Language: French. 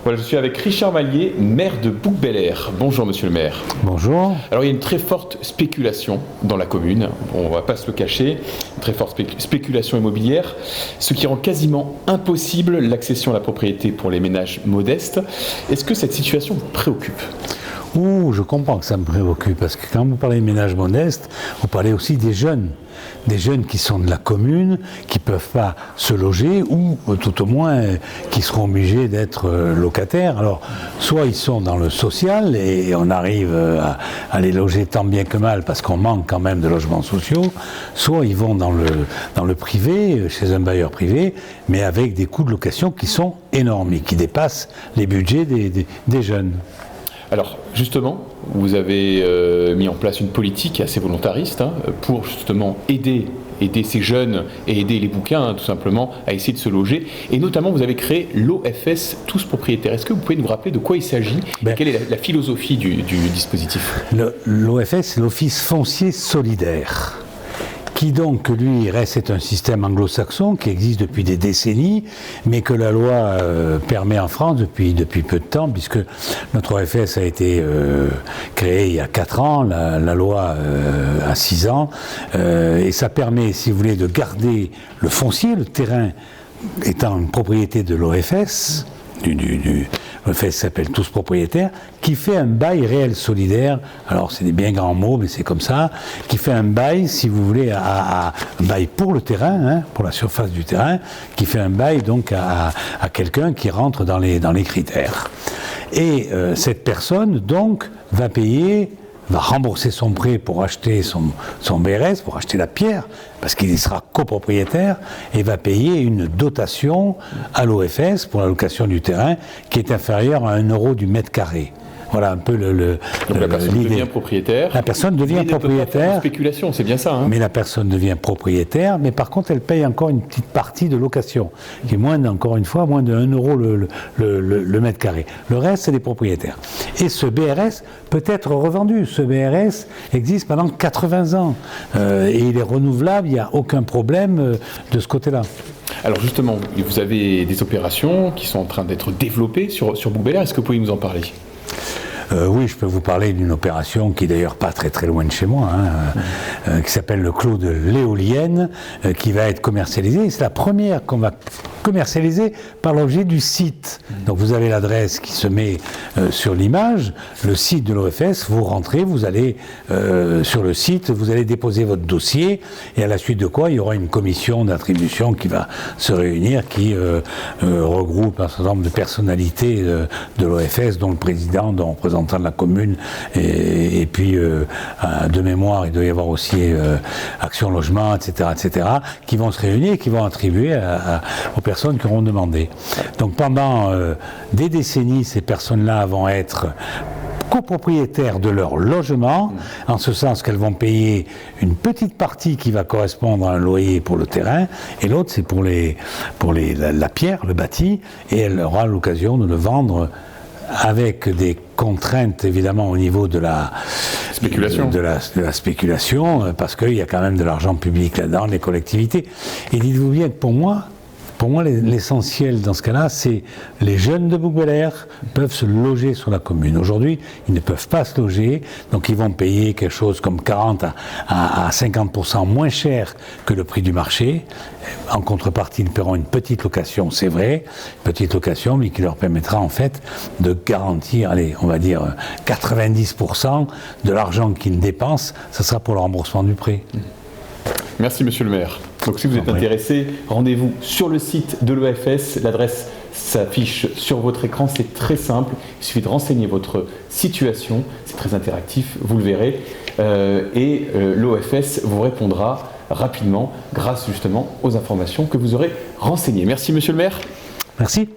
Voilà, je suis avec Richard Mallier, maire de Bouc-Bel-Air. Bonjour monsieur le maire. Bonjour. Alors il y a une très forte spéculation dans la commune, on ne va pas se le cacher, une très forte spéculation immobilière, ce qui rend quasiment impossible l'accession à la propriété pour les ménages modestes. Est-ce que cette situation vous préoccupe ? Je comprends que ça me préoccupe, parce que quand vous parlez de ménages modestes, vous parlez aussi des jeunes qui sont de la commune, qui ne peuvent pas se loger, ou tout au moins qui seront obligés d'être locataires. Alors, soit ils sont dans le social, et on arrive à les loger tant bien que mal, parce qu'on manque quand même de logements sociaux, soit ils vont dans le privé, chez un bailleur privé, mais avec des coûts de location qui sont énormes, et qui dépassent les budgets des jeunes. Alors justement, vous avez mis en place une politique assez volontariste pour justement aider ces jeunes et aider les bouquins tout simplement à essayer de se loger. Et notamment, vous avez créé l'OFS Tous Propriétaires. Est-ce que vous pouvez nous rappeler de quoi il s'agit et quelle est la philosophie du dispositif ? L'OFS, c'est l'Office Foncier Solidaire, qui donc, lui, c'est un système anglo-saxon qui existe depuis des décennies, mais que la loi permet en France depuis peu de temps, puisque notre OFS a été créé il y a 4 ans, la loi a 6 ans, et ça permet, si vous voulez, de garder le foncier, le terrain étant une propriété de l'OFS, l'OFS s'appelle Tous Propriétaires, qui fait un bail réel solidaire, alors c'est des bien grands mots, mais c'est comme ça, qui fait un bail, si vous voulez, un bail pour le terrain, pour la surface du terrain, qui fait un bail donc à quelqu'un qui rentre dans les critères. Et cette personne, donc, va rembourser son prêt pour acheter son BRS, pour acheter la pierre, parce qu'il sera copropriétaire, et va payer une dotation à l'OFS pour la location du terrain qui est inférieure à 1 euro du mètre carré. Voilà un peu Donc la personne devient propriétaire. La personne devient propriétaire. De spéculation, c'est bien ça. Mais la personne devient propriétaire, mais par contre elle paye encore une petite partie de location, qui est encore une fois, moins de 1 euro le mètre carré. Le reste, c'est des propriétaires. Et ce BRS peut être revendu. Ce BRS existe pendant 80 ans. Et il est renouvelable, il n'y a aucun problème de ce côté-là. Alors justement, vous avez des opérations qui sont en train d'être développées sur Bouc-Bel-Air. Est-ce que vous pouvez nous en parler ? Oui, je peux vous parler d'une opération qui est d'ailleurs pas très très loin de chez moi, qui s'appelle le Clos de l'Éolienne, qui va être commercialisée. C'est la première qu'on va commercialiser par l'objet du site. Donc vous avez l'adresse qui se met sur l'image, le site de l'OFS, vous rentrez, vous allez sur le site, vous allez déposer votre dossier, et à la suite de quoi il y aura une commission d'attribution qui va se réunir, qui regroupe un certain nombre de personnalités de l'OFS, dont le président, dont le représentant de la commune, et puis de mémoire, il doit y avoir aussi Action Logement, etc., qui vont se réunir et qui vont attribuer aux personnes qui auront demandé. Donc pendant des décennies, ces personnes-là vont être copropriétaires de leur logement, en ce sens qu'elles vont payer une petite partie qui va correspondre à un loyer pour le terrain, et l'autre c'est pour la pierre, le bâti, et elle aura l'occasion de le vendre avec des contraintes évidemment au niveau de la spéculation, de la spéculation, parce qu'il y a quand même de l'argent public là-dedans, les collectivités. Et dites-vous bien que pour moi, l'essentiel dans ce cas-là, c'est les jeunes de Bouc-Bel-Air peuvent se loger sur la commune. Aujourd'hui, ils ne peuvent pas se loger, donc ils vont payer quelque chose comme 40 à 50% moins cher que le prix du marché. En contrepartie, ils paieront une petite location, c'est vrai, petite location, mais qui leur permettra en fait de garantir, on va dire 90% de l'argent qu'ils dépensent, ça sera pour le remboursement du prêt. Merci monsieur le maire. Donc si vous êtes intéressé, rendez-vous sur le site de l'OFS, l'adresse s'affiche sur votre écran, c'est très simple, il suffit de renseigner votre situation, c'est très interactif, vous le verrez, et l'OFS vous répondra rapidement grâce justement aux informations que vous aurez renseignées. Merci monsieur le maire. Merci.